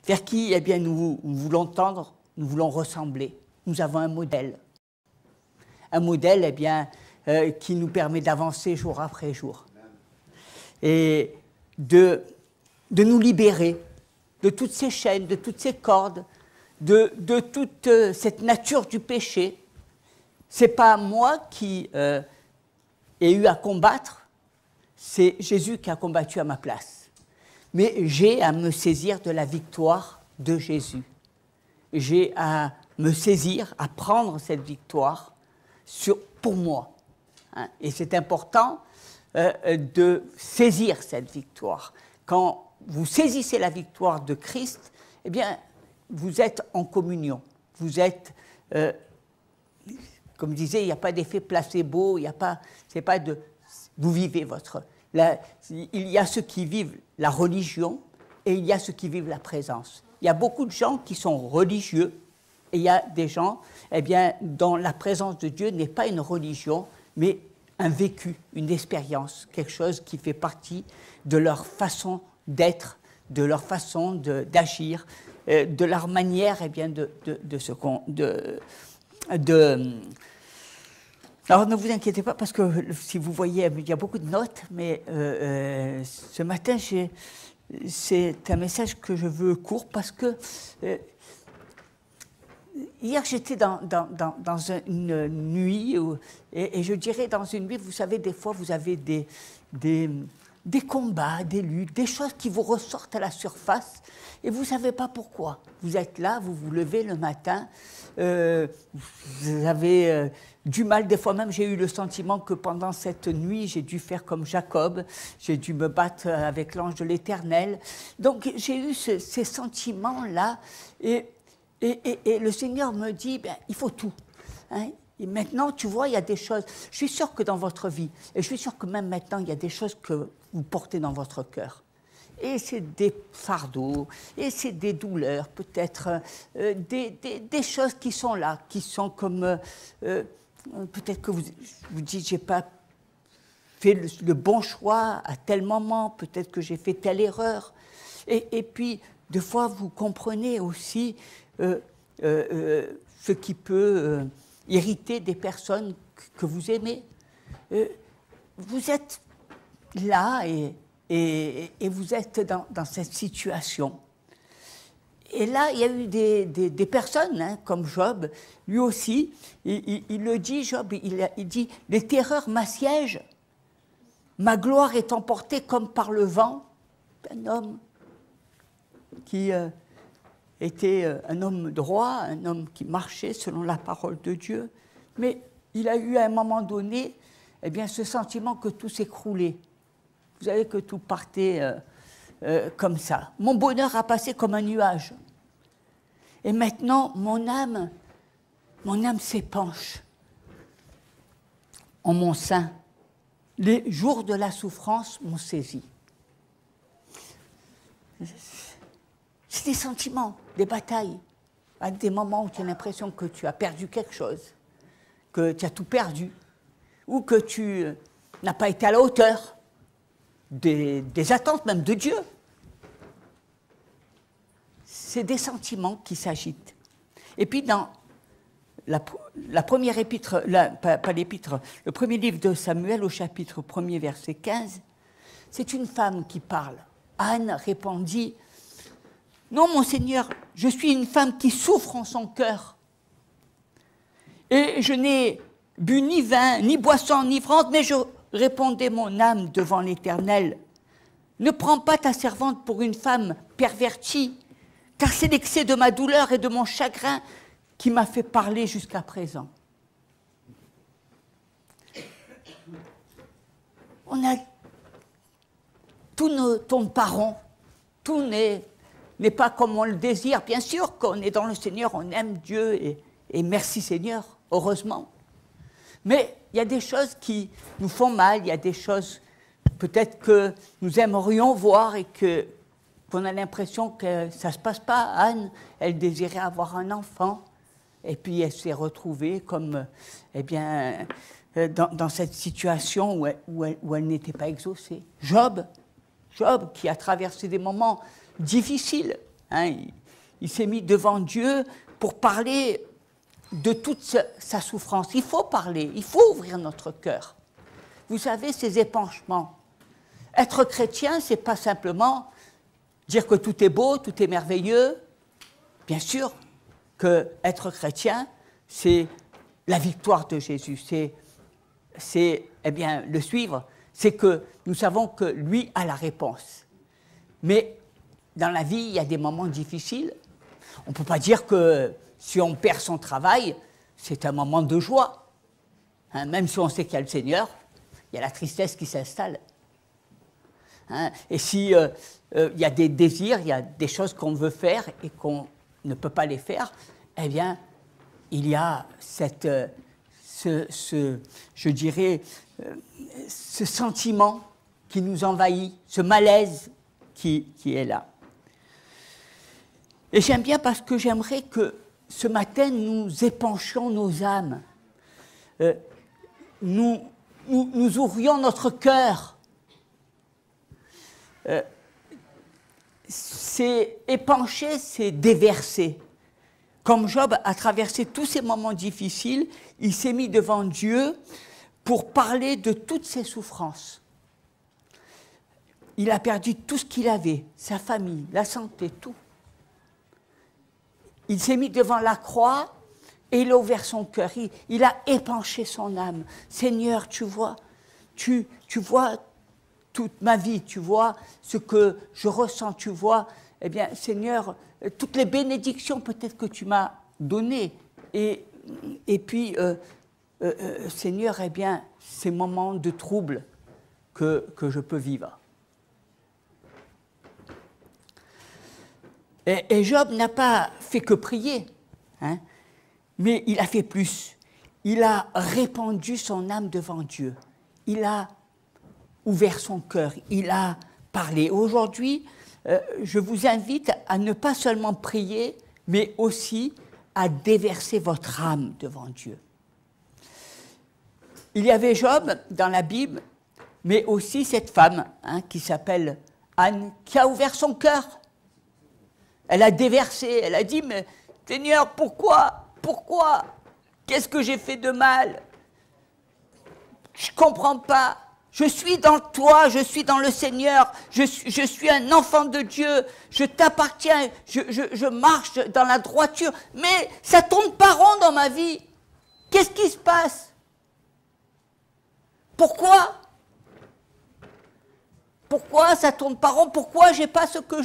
vers qui eh bien, nous voulons tendre, nous voulons ressembler. Nous avons un modèle. Un modèle eh bien, qui nous permet d'avancer jour après jour. Et de nous libérer de toutes ces chaînes, de toutes ces cordes, de toute cette nature du péché. Ce n'est pas moi qui ai eu à combattre, c'est Jésus qui a combattu à ma place. Mais j'ai à me saisir de la victoire de Jésus. J'ai à me saisir, à prendre cette victoire pour moi. Hein. Et c'est important de saisir cette victoire. Quand vous saisissez la victoire de Christ, eh bien, vous êtes en communion. Vous êtes, comme je disais, il n'y a pas d'effet placebo, il n'y a pas, c'est pas de, vous vivez il y a ceux qui vivent la religion et il y a ceux qui vivent la présence. Il y a beaucoup de gens qui sont religieux et il y a des gens, eh bien, dont la présence de Dieu n'est pas une religion, mais un vécu, une expérience, quelque chose qui fait partie de leur façon d'être, de leur façon d'agir, de leur manière eh bien, Alors ne vous inquiétez pas parce que si vous voyez, il y a beaucoup de notes, mais ce matin, c'est un message que je veux court parce que hier j'étais dans une nuit, et je dirais dans une nuit, vous savez, des fois vous avez des combats, des luttes, des choses qui vous ressortent à la surface et vous ne savez pas pourquoi. Vous êtes là, vous vous levez le matin, vous avez du mal. Des fois même, j'ai eu le sentiment que pendant cette nuit, j'ai dû faire comme Jacob, j'ai dû me battre avec l'ange de l'Éternel. Donc j'ai eu ces sentiments-là et le Seigneur me dit, ben, il faut tout. Hein. Et maintenant, tu vois, il y a des choses, je suis sûr que dans votre vie, et je suis sûr que même maintenant, il y a des choses que vous portez dans votre cœur. Et c'est des fardeaux, et c'est des douleurs, peut-être, des choses qui sont là, qui sont comme, peut-être que vous dites, j'ai pas fait le bon choix à tel moment, peut-être que j'ai fait telle erreur. Et puis, des fois, vous comprenez aussi ce qui peut irriter des personnes que vous aimez. Vous êtes là et vous êtes dans cette situation. Et là, il y a eu des personnes, hein, comme Job, lui aussi, il le dit, Job, il dit « Les terreurs m'assiègent, ma gloire est emportée comme par le vent ». Un homme qui était un homme droit, un homme qui marchait selon la parole de Dieu, mais il a eu à un moment donné eh bien, ce sentiment que tout s'écroulait. Vous savez que tout partait comme ça. Mon bonheur a passé comme un nuage. Et maintenant, mon âme s'épanche en mon sein. Les jours de la souffrance m'ont saisi. C'est des sentiments, des batailles, à des moments où tu as l'impression que tu as perdu quelque chose, que tu as tout perdu, ou que tu n'as pas été à la hauteur des attentes même de Dieu. C'est des sentiments qui s'agitent. Et puis dans la première épître, pas l'épître, le premier livre de Samuel au chapitre 1er, verset 15, c'est une femme qui parle. Anne répondit, « Non, mon Seigneur, je suis une femme qui souffre en son cœur. Et je n'ai bu ni vin, ni boisson enivrante, mais je répondais mon âme devant l'Éternel. Ne prends pas ta servante pour une femme pervertie, car c'est l'excès de ma douleur et de mon chagrin qui m'a fait parler jusqu'à présent. » Tout ne tourne pas rond, tout n'est pas comme on le désire. Bien sûr qu'on est dans le Seigneur, on aime Dieu, et merci Seigneur, heureusement. Mais il y a des choses qui nous font mal, il y a des choses peut-être que nous aimerions voir et qu'on a l'impression que ça ne se passe pas. Anne, elle désirait avoir un enfant, et puis elle s'est retrouvée comme, eh bien, dans cette situation où elle n'était pas exaucée. Job qui a traversé des moments difficiles, hein, il s'est mis devant Dieu pour parler de toute sa souffrance. Il faut parler, il faut ouvrir notre cœur. Vous savez, ces épanchements. Être chrétien, ce n'est pas simplement dire que tout est beau, tout est merveilleux. Bien sûr que être chrétien, c'est la victoire de Jésus. C'est eh bien, le suivre, c'est que nous savons que lui a la réponse. Mais dans la vie, il y a des moments difficiles. On ne peut pas dire que si on perd son travail, c'est un moment de joie. Hein, même si on sait qu'il y a le Seigneur, il y a la tristesse qui s'installe. Hein, et si il y a des désirs, il y a des choses qu'on veut faire et qu'on ne peut pas les faire, eh bien, il y a je dirais, ce sentiment qui nous envahit, ce malaise qui est là. Et j'aime bien parce que j'aimerais que ce matin, nous épanchions nos âmes. Nous ouvrions notre cœur. C'est épancher, c'est déverser. Comme Job a traversé tous ces moments difficiles, il s'est mis devant Dieu pour parler de toutes ses souffrances. Il a perdu tout ce qu'il avait, sa famille, la santé, tout. Il s'est mis devant la croix et il a ouvert son cœur. Il a épanché son âme. Seigneur, tu vois toute ma vie, tu vois ce que je ressens, tu vois, eh bien, Seigneur, toutes les bénédictions peut-être que tu m'as données. Et puis, Seigneur, eh bien, ces moments de trouble que je peux vivre. Et Job n'a pas fait que prier, hein, mais il a fait plus. Il a répandu son âme devant Dieu. Il a ouvert son cœur, il a parlé. Aujourd'hui, je vous invite à ne pas seulement prier, mais aussi à déverser votre âme devant Dieu. Il y avait Job dans la Bible, mais aussi cette femme hein, qui s'appelle Anne, qui a ouvert son cœur. Elle a déversé, elle a dit, mais Seigneur, pourquoi? Qu'est-ce que j'ai fait de mal? Je ne comprends pas. Je suis dans toi, je suis dans le Seigneur, je suis un enfant de Dieu, je t'appartiens, je marche dans la droiture, mais ça ne tourne pas rond dans ma vie. Qu'est-ce qui se passe? Pourquoi ça ne tourne pas rond? Pourquoi j'ai pas ce que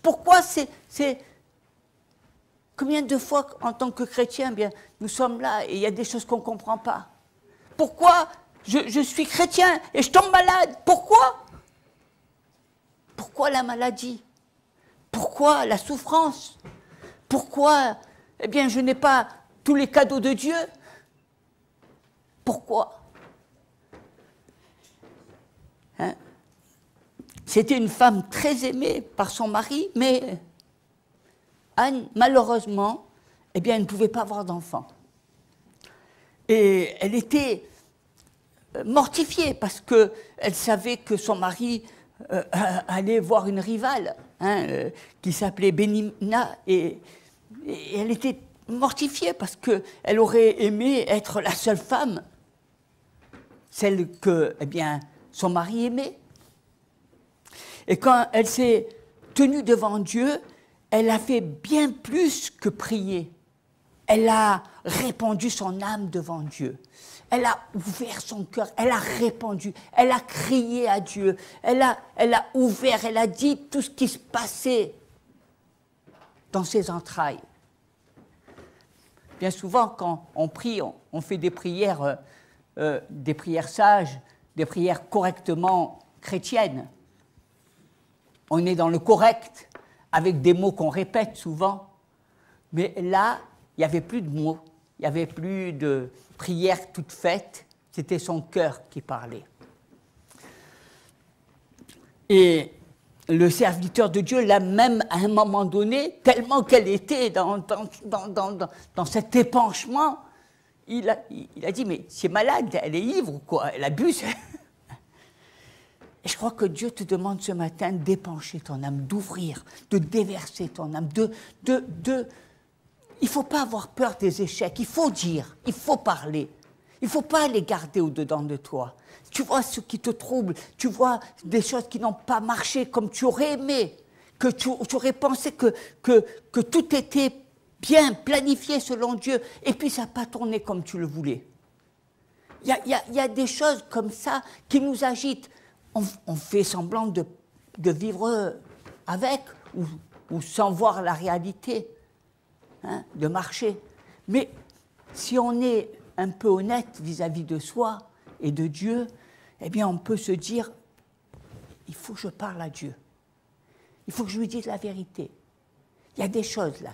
pourquoi c'est... Combien de fois, en tant que chrétien, bien, nous sommes là et il y a des choses qu'on ne comprend pas. Pourquoi je suis chrétien et je tombe malade? Pourquoi la maladie? Pourquoi la souffrance? Pourquoi, eh bien, je n'ai pas tous les cadeaux de Dieu? Pourquoi? Hein? C'était une femme très aimée par son mari, mais Anne, malheureusement, eh bien, elle ne pouvait pas avoir d'enfant. Et elle était mortifiée parce qu'elle savait que son mari allait voir une rivale hein, qui s'appelait Bénimna et elle était mortifiée parce qu'elle aurait aimé être la seule femme, celle que eh bien, son mari aimait. Et quand elle s'est tenue devant Dieu, elle a fait bien plus que prier. Elle a répandu son âme devant Dieu. Elle a ouvert son cœur, elle a répandu, elle a crié à Dieu, elle a ouvert, elle a dit tout ce qui se passait dans ses entrailles. Bien souvent, quand on prie, on fait des prières sages, des prières correctement chrétiennes. On est dans le correct, avec des mots qu'on répète souvent. Mais là, il n'y avait plus de mots, il n'y avait plus de prières toutes faites, c'était son cœur qui parlait. Et le serviteur de Dieu l'a même à un moment donné, tellement qu'elle était dans cet épanchement, il a dit, mais c'est malade, elle est ivre ou quoi, elle abuse. Et je crois que Dieu te demande ce matin d'épancher ton âme, d'ouvrir, de déverser ton âme, Il ne faut pas avoir peur des échecs, il faut dire, il faut parler. Il ne faut pas les garder au-dedans de toi. Tu vois ce qui te trouble, tu vois des choses qui n'ont pas marché comme tu aurais aimé, que tu aurais pensé que tout était bien planifié selon Dieu, et puis ça n'a pas tourné comme tu le voulais. Il y a des choses comme ça qui nous agitent. On fait semblant de vivre avec ou sans voir la réalité, hein, de marcher. Mais si on est un peu honnête vis-à-vis de soi et de Dieu, eh bien on peut se dire, il faut que je parle à Dieu. Il faut que je lui dise la vérité. Il y a des choses là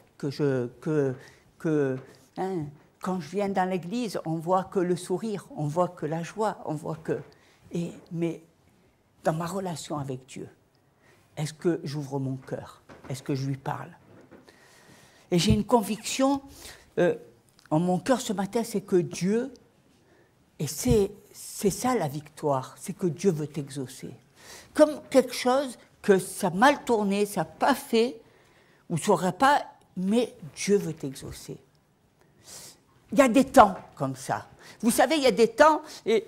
quand je viens dans l'église, on voit que le sourire, on voit que la joie, on voit que... mais dans ma relation avec Dieu, est-ce que j'ouvre mon cœur? Est-ce que je lui parle? Et j'ai une conviction en mon cœur ce matin, c'est que Dieu, et c'est ça la victoire, c'est que Dieu veut t'exaucer. Comme quelque chose que ça a mal tourné, ça n'a pas fait, ou ça n'aurait pas, mais Dieu veut t'exaucer. Il y a des temps comme ça. Vous savez, il y a des temps, il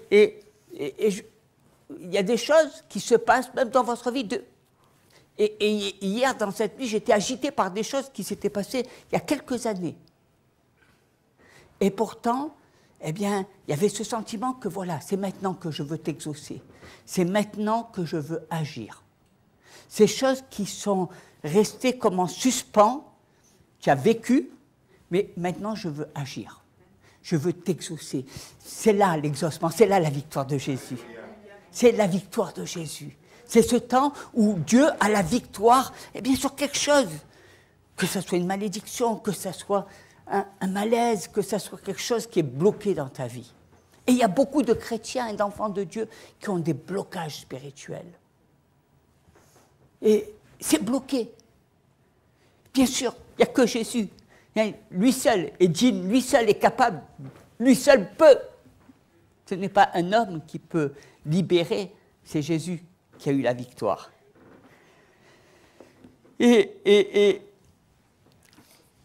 y a des choses qui se passent même dans votre vie. Et hier, dans cette nuit, j'étais agitée par des choses qui s'étaient passées il y a quelques années. Et pourtant, eh bien, il y avait ce sentiment que voilà, c'est maintenant que je veux t'exaucer. C'est maintenant que je veux agir. Ces choses qui sont restées comme en suspens, tu as vécu, mais maintenant je veux agir. Je veux t'exaucer. C'est là l'exaucement, c'est là la victoire de Jésus. C'est la victoire de Jésus. C'est ce temps où Dieu a la victoire, eh bien, sur quelque chose. Que ce soit une malédiction, que ce soit un malaise, que ce soit quelque chose qui est bloqué dans ta vie. Et il y a beaucoup de chrétiens et d'enfants de Dieu qui ont des blocages spirituels. Et c'est bloqué. Bien sûr, il n'y a que Jésus. Lui seul est digne, lui seul est capable, lui seul peut. Ce n'est pas un homme qui peut libérer, c'est Jésus qui a eu la victoire. Et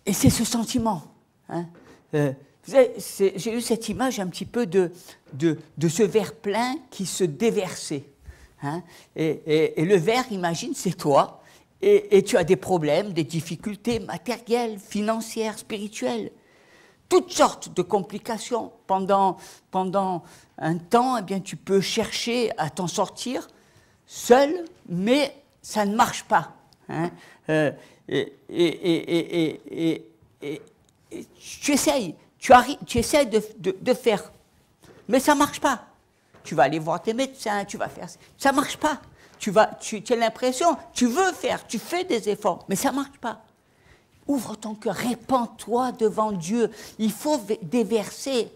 c'est ce sentiment. Hein. J'ai eu cette image un petit peu de ce verre plein qui se déversait. Hein. Et le verre, imagine, c'est toi. Et tu as des problèmes, des difficultés matérielles, financières, spirituelles. Toutes sortes de complications. Pendant un temps, eh bien, tu peux chercher à t'en sortir seul, mais ça ne marche pas. Hein. Tu essayes, tu essaies de faire, mais ça ne marche pas. Tu vas aller voir tes médecins, tu vas faire... Ça ne marche pas. Tu as l'impression, tu veux faire, tu fais des efforts, mais ça ne marche pas. Ouvre ton cœur, répands-toi devant Dieu. Il faut déverser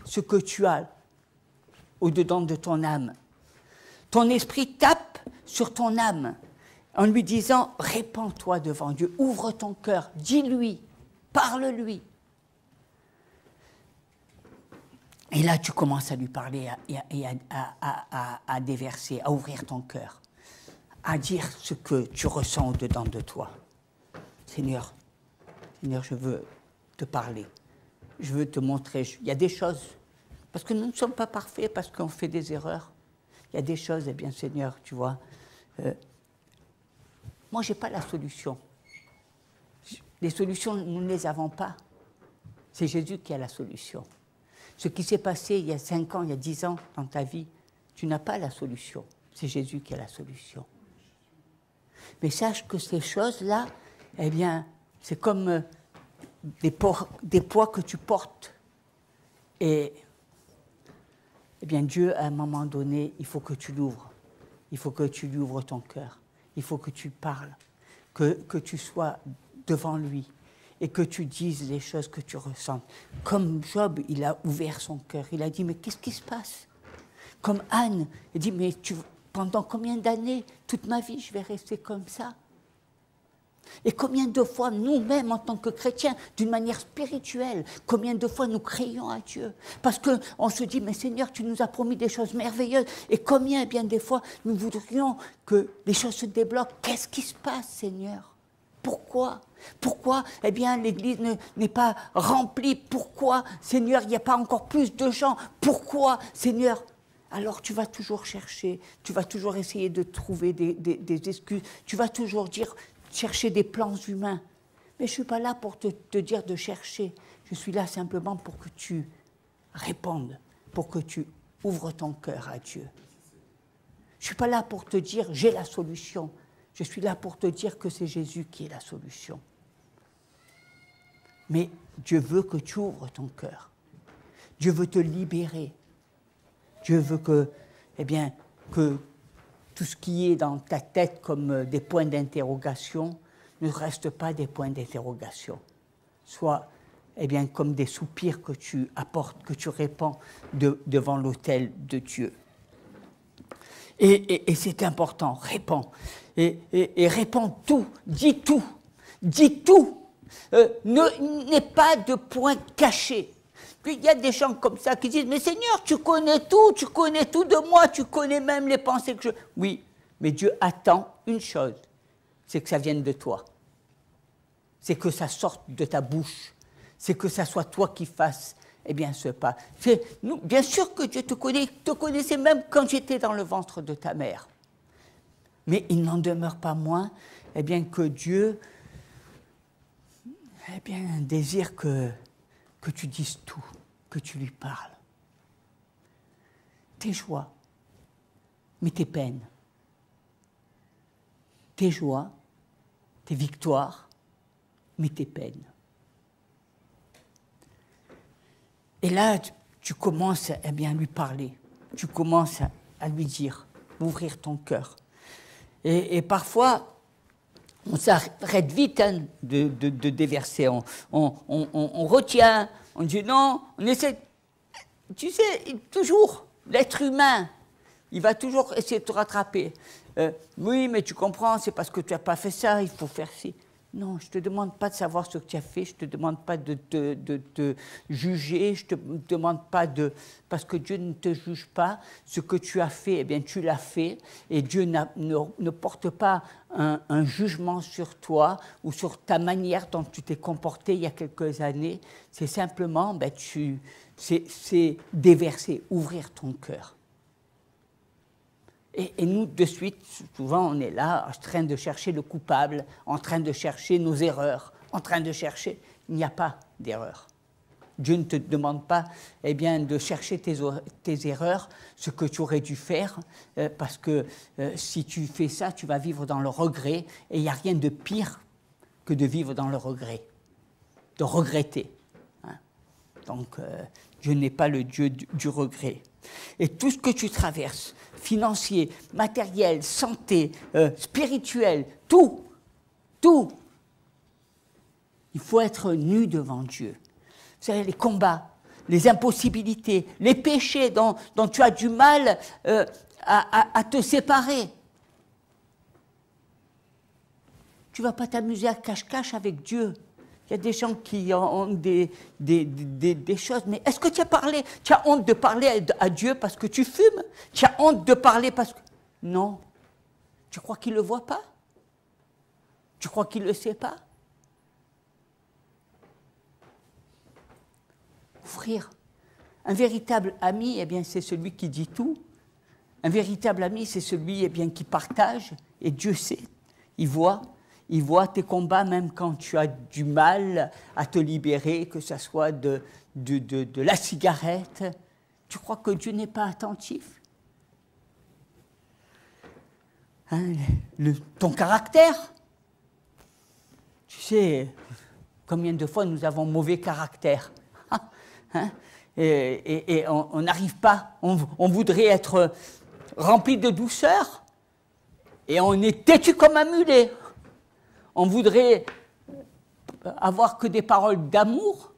ce que tu as au-dedans de ton âme. Ton esprit tape sur ton âme en lui disant, répands-toi devant Dieu, ouvre ton cœur, dis-lui, parle-lui. Et là, tu commences à lui parler et à déverser, à ouvrir ton cœur, à dire ce que tu ressens au-dedans de toi. Seigneur, je veux te parler. Je veux te montrer. Il y a des choses, parce que nous ne sommes pas parfaits, parce qu'on fait des erreurs. Il y a des choses, eh bien, Seigneur, tu vois. Moi, je n'ai pas la solution. Les solutions, nous ne les avons pas. C'est Jésus qui a la solution. Ce qui s'est passé il y a 5 ans, il y a 10 ans dans ta vie, tu n'as pas la solution. C'est Jésus qui a la solution. Mais sache que ces choses-là, eh bien, c'est comme des poids que tu portes. Et eh bien, Dieu, à un moment donné, il faut que tu l'ouvres. Il faut que tu lui ouvres ton cœur. Il faut que tu parles. Que tu sois devant lui. Et que tu dises les choses que tu ressens. Comme Job, il a ouvert son cœur. Il a dit, mais qu'est-ce qui se passe? Comme Anne, elle dit, mais pendant combien d'années, toute ma vie, je vais rester comme ça? Et combien de fois, nous-mêmes, en tant que chrétiens, d'une manière spirituelle, combien de fois nous crions à Dieu? Parce qu'on se dit, mais Seigneur, tu nous as promis des choses merveilleuses. Et combien, bien des fois, nous voudrions que les choses se débloquent. Qu'est-ce qui se passe, Seigneur? Pourquoi? Pourquoi, eh bien, l'Église n'est pas remplie? Pourquoi, Seigneur, il n'y a pas encore plus de gens? Pourquoi, Seigneur? Alors tu vas toujours chercher, tu vas toujours essayer de trouver des excuses, tu vas toujours chercher des plans humains. Mais je ne suis pas là pour te dire de chercher, je suis là simplement pour que tu répondes, pour que tu ouvres ton cœur à Dieu. Je ne suis pas là pour te dire j'ai la solution, je suis là pour te dire que c'est Jésus qui est la solution. Mais Dieu veut que tu ouvres ton cœur, Dieu veut te libérer. Dieu veut que, eh bien, que tout ce qui est dans ta tête comme des points d'interrogation ne reste pas des points d'interrogation. Soit, eh bien, comme des soupirs que tu apportes, que tu répands devant l'autel de Dieu. Et c'est important, répands. Et répands tout, dis tout. Dis tout. N'aie pas de point caché. Il y a des gens comme ça qui disent « Mais Seigneur, tu connais tout de moi, tu connais même les pensées que je... » Oui, mais Dieu attend une chose, c'est que ça vienne de toi. C'est que ça sorte de ta bouche. C'est que ça soit toi qui fasses, eh bien, ce pas. Bien sûr que Dieu te connaissait même quand j'étais dans le ventre de ta mère. Mais il n'en demeure pas moins, eh bien, que Dieu, eh bien, désire que tu dises tout, que tu lui parles. Tes joies, mais tes peines. Tes joies, tes victoires, mais tes peines. Et là, tu commences eh bien, à lui parler. Tu commences à lui dire, ouvrir ton cœur. Et parfois, on s'arrête vite hein, de déverser. On retient, on dit non, on essaie. Tu sais, toujours, l'être humain, il va toujours essayer de te rattraper. Oui, mais tu comprends, c'est parce que tu n'as pas fait ça, il faut faire ci. Non, je ne te demande pas de savoir ce que tu as fait, je ne te demande pas de te juger, je ne te demande pas de... Parce que Dieu ne te juge pas, ce que tu as fait, eh bien tu l'as fait, et Dieu ne porte pas un jugement sur toi ou sur ta manière dont tu t'es comporté il y a quelques années, c'est simplement, ben, c'est déverser, ouvrir ton cœur. Et nous, de suite, souvent, on est là, en train de chercher le coupable, en train de chercher nos erreurs, en train de chercher... Il n'y a pas d'erreur. Dieu ne te demande pas eh bien, de chercher tes erreurs, ce que tu aurais dû faire, parce que si tu fais ça, tu vas vivre dans le regret, et il n'y a rien de pire que de vivre dans le regret, de regretter. Hein. Donc, Dieu n'est pas le Dieu du regret. Et tout ce que tu traverses, financier, matériel, santé, spirituel, tout, il faut être nu devant Dieu. Vous savez, les combats, les impossibilités, les péchés dont tu as du mal à te séparer. Tu ne vas pas t'amuser à cache-cache avec Dieu. Il y a des gens qui ont des choses, mais est-ce que tu as honte de parler à Dieu parce que tu fumes? Tu as honte de parler parce que... Non. Tu crois qu'il ne le voit pas? Tu crois qu'il ne le sait pas? Offrir. Un véritable ami, eh bien, c'est celui qui dit tout. Un véritable ami, c'est celui eh bien, qui partage, et Dieu sait, il voit tes combats même quand tu as du mal à te libérer, que ce soit de la cigarette. Tu crois que Dieu n'est pas attentif? Hein, ton caractère. Tu sais, combien de fois nous avons mauvais caractère hein, et on n'arrive pas, on voudrait être rempli de douceur, et on est têtu comme un mulet. On voudrait avoir que des paroles d'amour,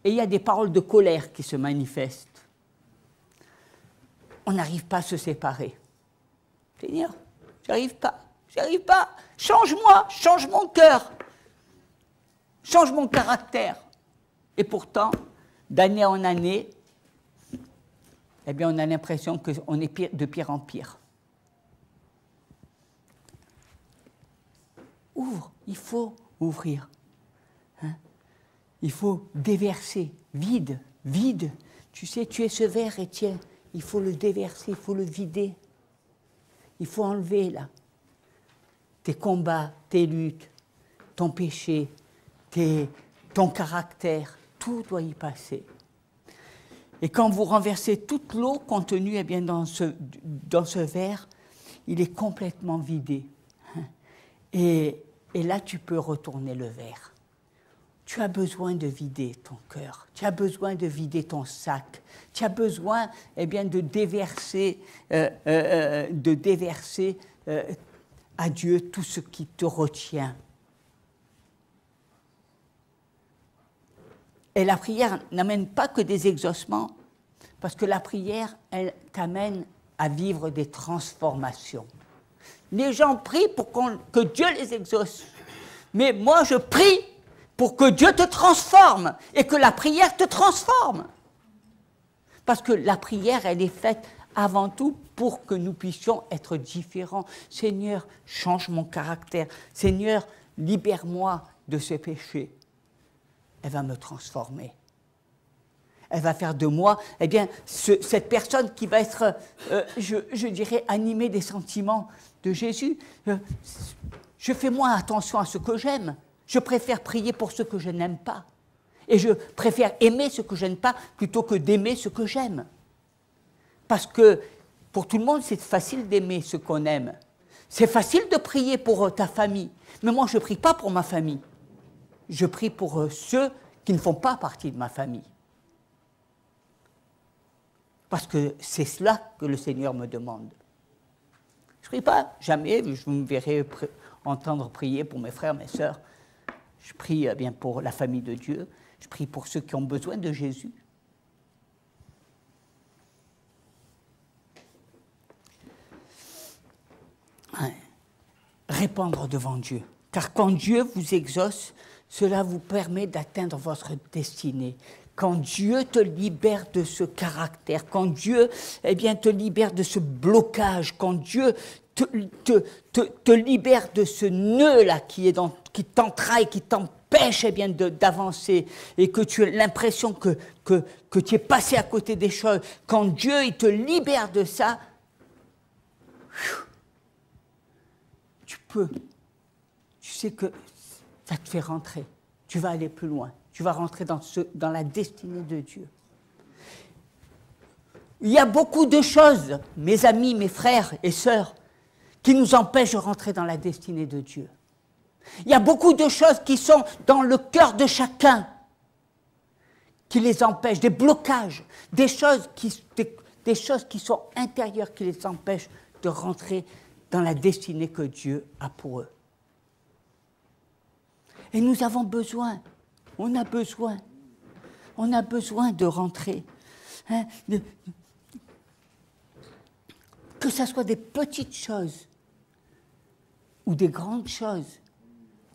et il y a des paroles de colère qui se manifestent. On n'arrive pas à se séparer. Seigneur, j'arrive pas. Change-moi, change mon cœur. change mon caractère. Et pourtant, d'année en année, eh bien, on a l'impression qu'on est de pire en pire. Ouvre, il faut ouvrir. Hein? Il faut déverser, vide, vide. Tu sais, tu es ce verre, Étienne, il faut le déverser, il faut le vider. Il faut enlever, là, tes combats, tes luttes, ton péché, ton caractère, tout doit y passer. Et quand vous renversez toute l'eau contenue eh bien, dans ce verre, il est complètement vidé. Et là, tu peux retourner le verre. Tu as besoin de vider ton cœur, tu as besoin de vider ton sac, tu as besoin eh bien, de déverser à Dieu tout ce qui te retient. Et la prière n'amène pas que des exaucements, parce que la prière, elle t'amène à vivre des transformations. Les gens prient pour que Dieu les exauce. Mais moi, je prie pour que Dieu te transforme et que la prière te transforme. Parce que la prière, elle est faite avant tout pour que nous puissions être différents. Seigneur, change mon caractère. Seigneur, libère-moi de ce péché. Elle va me transformer. Elle va faire de moi, eh bien, cette personne qui va être, je dirais, animée des sentiments de Jésus. Je fais moins attention à ce que j'aime. Je préfère prier pour ce que je n'aime pas. Et je préfère aimer ce que je n'aime pas plutôt que d'aimer ce que j'aime. Parce que pour tout le monde, c'est facile d'aimer ce qu'on aime. C'est facile de prier pour ta famille. Mais moi, je ne prie pas pour ma famille. Je prie pour ceux qui ne font pas partie de ma famille. Parce que c'est cela que le Seigneur me demande. Je ne prie pas, jamais, je me verrai entendre prier pour mes frères, mes sœurs. Je prie bien pour la famille de Dieu, je prie pour ceux qui ont besoin de Jésus. Répandre devant Dieu. Car quand Dieu vous exauce, cela vous permet d'atteindre votre destinée. Quand Dieu te libère de ce caractère, quand Dieu eh bien, te libère de ce blocage, quand Dieu te libère de ce nœud-là qui t'entraille, qui t'empêche eh bien, d'avancer, et que tu as l'impression que tu es passé à côté des choses, quand Dieu il te libère de ça, tu sais que ça te fait rentrer, tu vas aller plus loin. Tu vas rentrer dans la destinée de Dieu. Il y a beaucoup de choses, mes amis, mes frères et sœurs, qui nous empêchent de rentrer dans la destinée de Dieu. Il y a beaucoup de choses qui sont dans le cœur de chacun, qui les empêchent, des blocages, des choses qui sont intérieures, qui les empêchent de rentrer dans la destinée que Dieu a pour eux. Et nous avons besoin. On a besoin de rentrer. Hein, que ce soit des petites choses ou des grandes choses,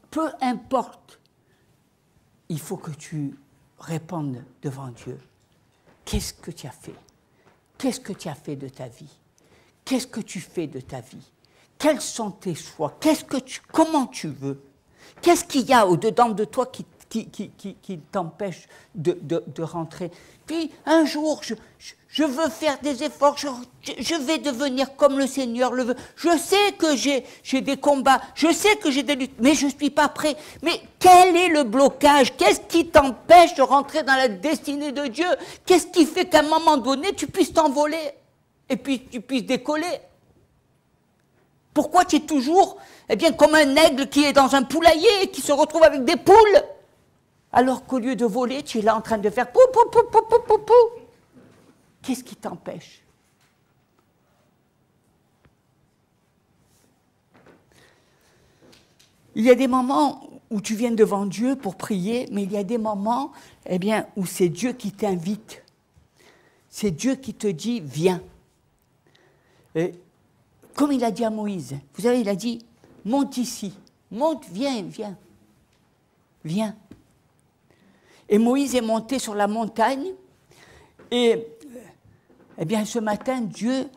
peu importe, il faut que tu répondes devant Dieu. Qu'est-ce que tu as fait? Qu'est-ce que tu as fait de ta vie? Qu'est-ce que tu fais de ta vie? Quels sont tes choix? Comment tu veux? Qu'est-ce qu'il y a au-dedans de toi qui t'empêche de rentrer. Puis un jour, je veux faire des efforts, je vais devenir comme le Seigneur le veut. Je sais que j'ai des combats, je sais que j'ai des luttes, mais je ne suis pas prêt. Mais quel est le blocage? Qu'est-ce qui t'empêche de rentrer dans la destinée de Dieu? Qu'est-ce qui fait qu'à un moment donné, tu puisses t'envoler et puis tu puisses décoller? Pourquoi tu es toujours comme un aigle qui est dans un poulailler et qui se retrouve avec des poules? Alors qu'au lieu de voler, tu es là en train de faire pou, pou, pou, pou, pou, pou, pou. Qu'est-ce qui t'empêche? Il y a des moments où tu viens devant Dieu pour prier, mais il y a des moments où c'est Dieu qui t'invite. C'est Dieu qui te dit, viens. Et comme il a dit à Moïse, vous savez, il a dit, monte ici, monte, viens, viens, viens. Et Moïse est monté sur la montagne et, eh bien, ce matin, Dieu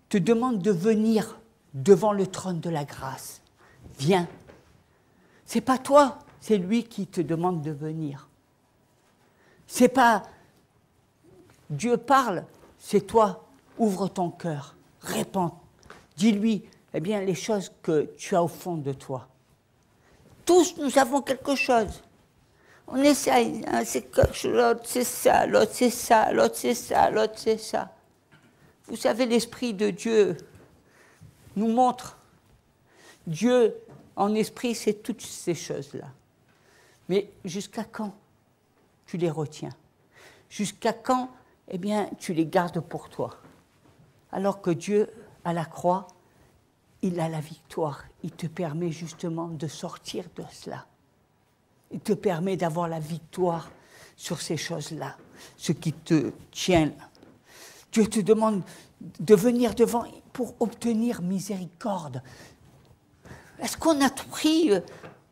te demande de venir devant le trône de la grâce. Viens. C'est pas toi, c'est lui qui te demande de venir. C'est pas Dieu parle, c'est toi. Ouvre ton cœur, réponds. Dis-lui, eh bien, les choses que tu as au fond de toi. Tous, nous avons quelque chose. On essaye, hein, c'est que l'autre c'est ça, l'autre c'est ça, l'autre c'est ça, l'autre c'est ça. Vous savez, l'Esprit de Dieu nous montre. Dieu, en esprit, c'est toutes ces choses-là. Mais jusqu'à quand tu les retiens? Jusqu'à quand, eh bien, tu les gardes pour toi? Alors que Dieu, à la croix, il a la victoire. Il te permet justement de sortir de cela. Il te permet d'avoir la victoire sur ces choses-là, ce qui te tient là. Dieu te demande de venir devant pour obtenir miséricorde. Est-ce qu'on a pris,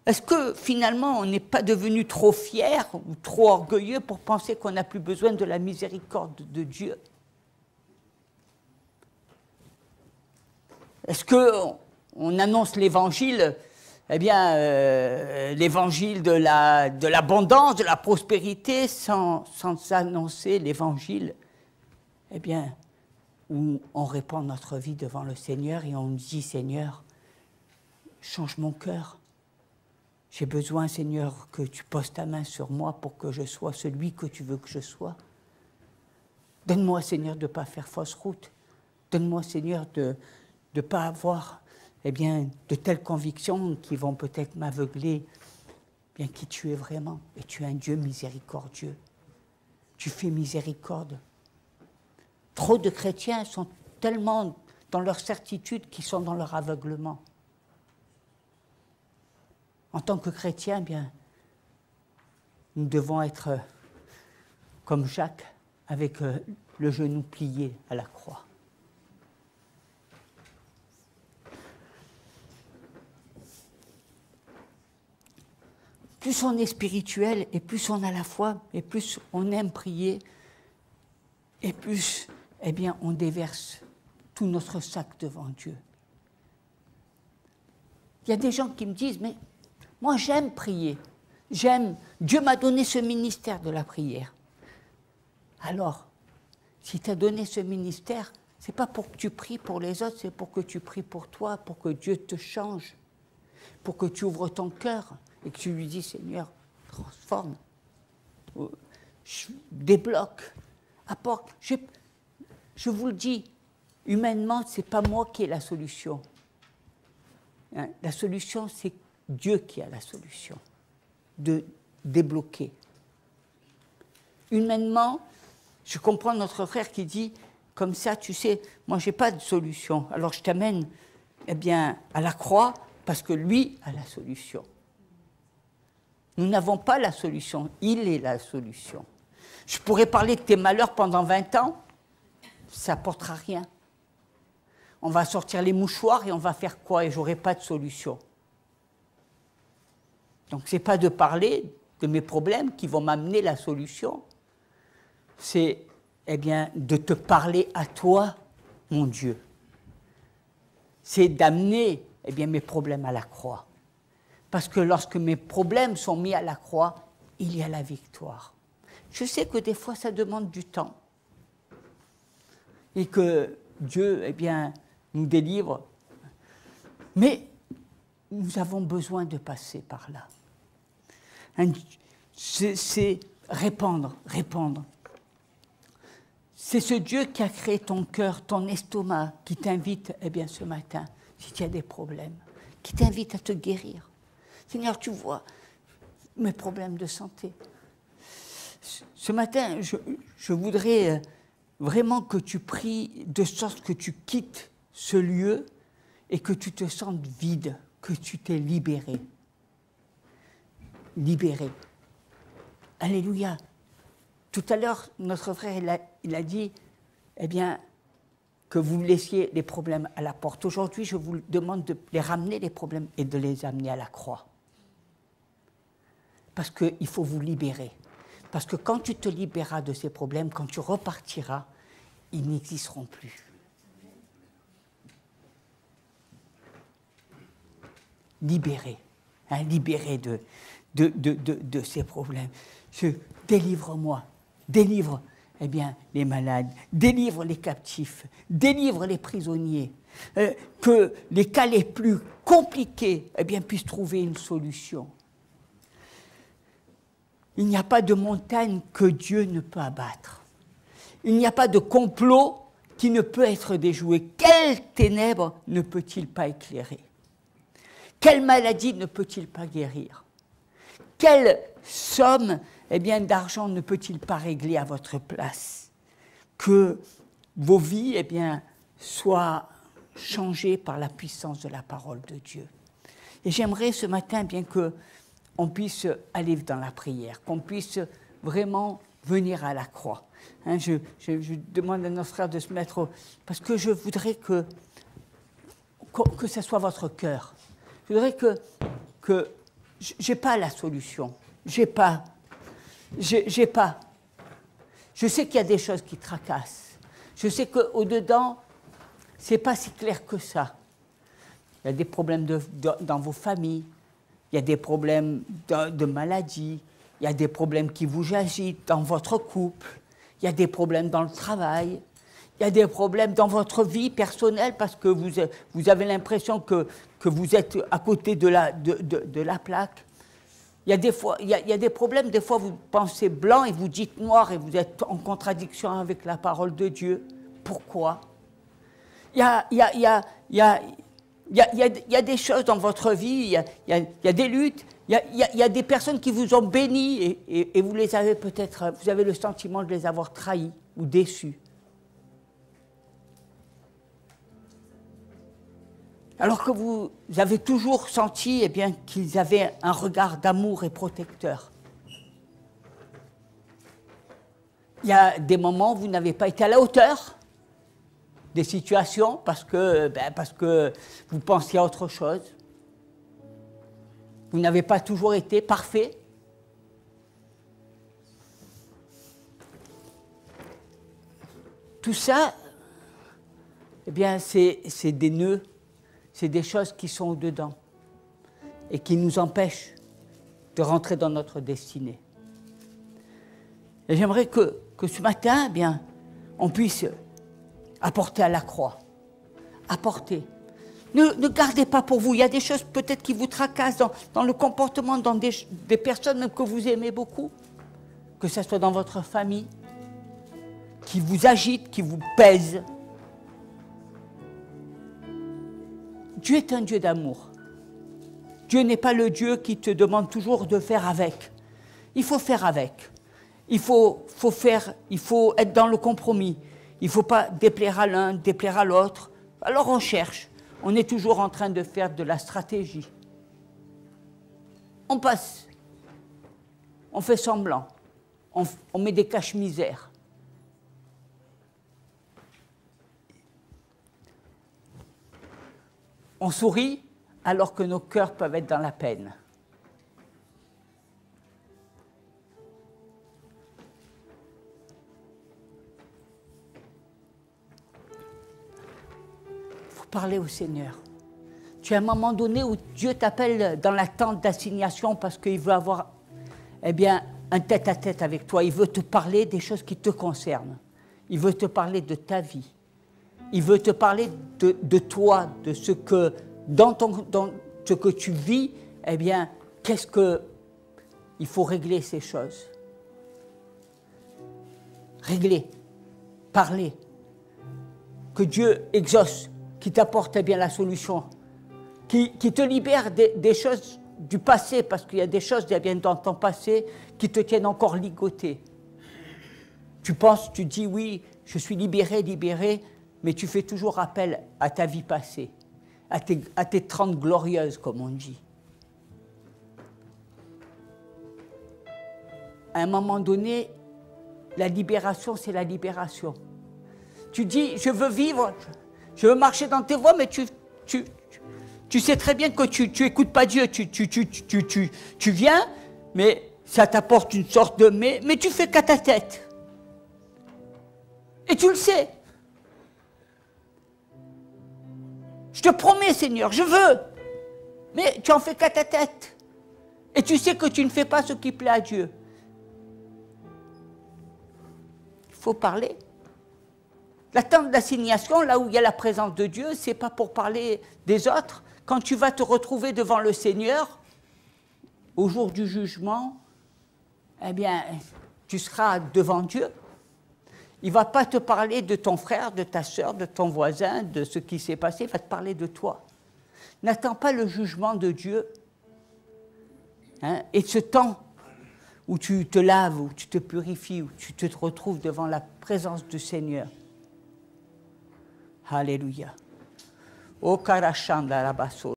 est-ce que finalement on n'est pas devenu trop fier ou trop orgueilleux pour penser qu'on n'a plus besoin de la miséricorde de Dieu? Est-ce qu'on annonce l'évangile, eh bien, l'évangile de l'abondance, de la prospérité, sans annoncer l'évangile, eh bien, où on répand notre vie devant le Seigneur et on dit, Seigneur, change mon cœur. J'ai besoin, Seigneur, que tu poses ta main sur moi pour que je sois celui que tu veux que je sois. Donne-moi, Seigneur, de ne pas faire fausse route. Donne-moi, Seigneur, de ne pas avoir, eh bien, de telles convictions qui vont peut-être m'aveugler, bien qui tu es vraiment. Et tu es un Dieu miséricordieux. Tu fais miséricorde. Trop de chrétiens sont tellement dans leur certitude qu'ils sont dans leur aveuglement. En tant que chrétiens, bien, nous devons être comme Jacques, avec le genou plié à la croix. Plus on est spirituel, et plus on a la foi, et plus on aime prier, et plus, eh bien, on déverse tout notre sac devant Dieu. Il y a des gens qui me disent, mais moi j'aime prier, Dieu m'a donné ce ministère de la prière. Alors, si tu as donné ce ministère, ce n'est pas pour que tu pries pour les autres, c'est pour que tu pries pour toi, pour que Dieu te change, pour que tu ouvres ton cœur et que tu lui dis, Seigneur, transforme, débloque, apporte. Je vous le dis, humainement, ce n'est pas moi qui ai la solution. Hein, la solution, c'est Dieu qui a la solution de débloquer. Humainement, je comprends notre frère qui dit, comme ça, tu sais, moi, je n'ai pas de solution. Alors, je t'amène, eh bien, à la croix, parce que lui a la solution. Nous n'avons pas la solution, il est la solution. Je pourrais parler de tes malheurs pendant 20 ans, ça n'apportera rien. On va sortir les mouchoirs et on va faire quoi? Et je n'aurai pas de solution. Donc, ce n'est pas de parler de mes problèmes qui vont m'amener la solution. C'est, eh bien, de te parler à toi, mon Dieu. C'est d'amener, eh bien, mes problèmes à la croix. Parce que lorsque mes problèmes sont mis à la croix, il y a la victoire. Je sais que des fois, ça demande du temps. Et que Dieu, eh bien, nous délivre. Mais nous avons besoin de passer par là. C'est répandre. C'est ce Dieu qui a créé ton cœur, ton estomac, qui t'invite, eh bien, ce matin, si tu as des problèmes, qui t'invite à te guérir. Seigneur, tu vois mes problèmes de santé. Ce matin, je voudrais vraiment que tu pries de sorte que tu quittes ce lieu et que tu te sentes vide, que tu t'es libéré. Libéré. Alléluia. Tout à l'heure, notre frère, il a dit, eh bien, que vous laissiez les problèmes à la porte. Aujourd'hui, je vous demande de les ramener, les problèmes, et de les amener à la croix. Parce qu'il faut vous libérer. Parce que quand tu te libéreras de ces problèmes, quand tu repartiras, ils n'existeront plus. Libéré, hein, libéré de ces problèmes. Délivre-moi, délivre eh bien, les malades, délivre les captifs, délivre les prisonniers, que les cas les plus compliqués eh bien, puissent trouver une solution. Il n'y a pas de montagne que Dieu ne peut abattre. Il n'y a pas de complot qui ne peut être déjoué. Quelle ténèbre ne peut-il pas éclairer? Quelle maladie ne peut-il pas guérir? Quelle somme eh bien, d'argent ne peut-il pas régler à votre place? Que vos vies eh bien, soient changées par la puissance de la parole de Dieu. Et j'aimerais ce matin bien qu'on puisse aller dans la prière, qu'on puisse vraiment venir à la croix. Hein, je demande à nos frères de se mettre... Parce que je voudrais que ce soit votre cœur. Je voudrais que je n'ai pas la solution. J'ai pas. Je sais qu'il y a des choses qui tracassent. Je sais qu'au-dedans, ce n'est pas si clair que ça. Il y a des problèmes dans vos familles, il y a des problèmes de maladie, il y a des problèmes qui vous agitent dans votre couple, il y a des problèmes dans le travail, il y a des problèmes dans votre vie personnelle parce que vous avez l'impression que vous êtes à côté de la plaque. Il y a des problèmes, des fois vous pensez blanc et vous dites noir et vous êtes en contradiction avec la parole de Dieu. Pourquoi? Il y a des choses dans votre vie, il y a des luttes, il y a des personnes qui vous ont béni et vous les avez peut-être, vous avez le sentiment de les avoir trahis ou déçus. Alors que vous avez toujours senti eh bien, qu'ils avaient un regard d'amour et protecteur. Il y a des moments où vous n'avez pas été à la hauteur des situations parce que vous pensiez à autre chose. Vous n'avez pas toujours été parfait. Tout ça, eh bien, c'est des nœuds. C'est des choses qui sont au-dedans et qui nous empêchent de rentrer dans notre destinée. Et j'aimerais que ce matin, eh bien, on puisse apporter à la croix. Apporter. Ne gardez pas pour vous. Il y a des choses peut-être qui vous tracassent dans le comportement, dans des personnes même que vous aimez beaucoup, que ce soit dans votre famille, qui vous agitent, qui vous pèsent. Dieu est un Dieu d'amour. Dieu n'est pas le Dieu qui te demande toujours de faire avec. Il faut faire avec. Il faut être dans le compromis. Il ne faut pas déplaire à l'un, déplaire à l'autre. Alors on cherche. On est toujours en train de faire de la stratégie. On passe. On fait semblant. On met des cache-misères. On sourit alors que nos cœurs peuvent être dans la peine. Il faut parler au Seigneur. Tu as un moment donné où Dieu t'appelle dans la tente d'assignation parce qu'il veut avoir eh bien, un tête-à-tête avec toi. Il veut te parler des choses qui te concernent. Il veut te parler de ta vie. Il veut te parler de toi, de ce que, dans ce que tu vis, eh bien, qu'est-ce que il faut régler ces choses. Régler, parler. Que Dieu exauce, qui t'apporte eh bien la solution, qui te libère des choses du passé, parce qu'il y a des choses eh bien, dans ton passé qui te tiennent encore ligoté. Tu penses, tu dis oui, je suis libéré, mais tu fais toujours appel à ta vie passée, à tes 30 glorieuses, comme on dit. À un moment donné, la libération, c'est la libération. Tu dis, je veux vivre, je veux marcher dans tes voies, mais tu sais très bien que tu n'écoutes pas Dieu. Tu viens, mais Ça t'apporte une sorte de mais tu fais qu'à ta tête. Et tu le sais. Je te promets, Seigneur, je veux. Mais tu en fais qu'à ta tête. Et tu sais que tu ne fais pas ce qui plaît à Dieu. Il faut parler. La tente d'assignation, là où il y a la présence de Dieu, ce n'est pas pour parler des autres. Quand tu vas te retrouver devant le Seigneur, au jour du jugement, eh bien, tu seras devant Dieu. Il ne va pas te parler de ton frère, de ta sœur, de ton voisin, de ce qui s'est passé, il va te parler de toi. N'attends pas le jugement de Dieu. Hein, et ce temps où tu te laves, où tu te purifies, où tu te retrouves devant la présence du Seigneur. Alléluia. O Karachanda Rabasso.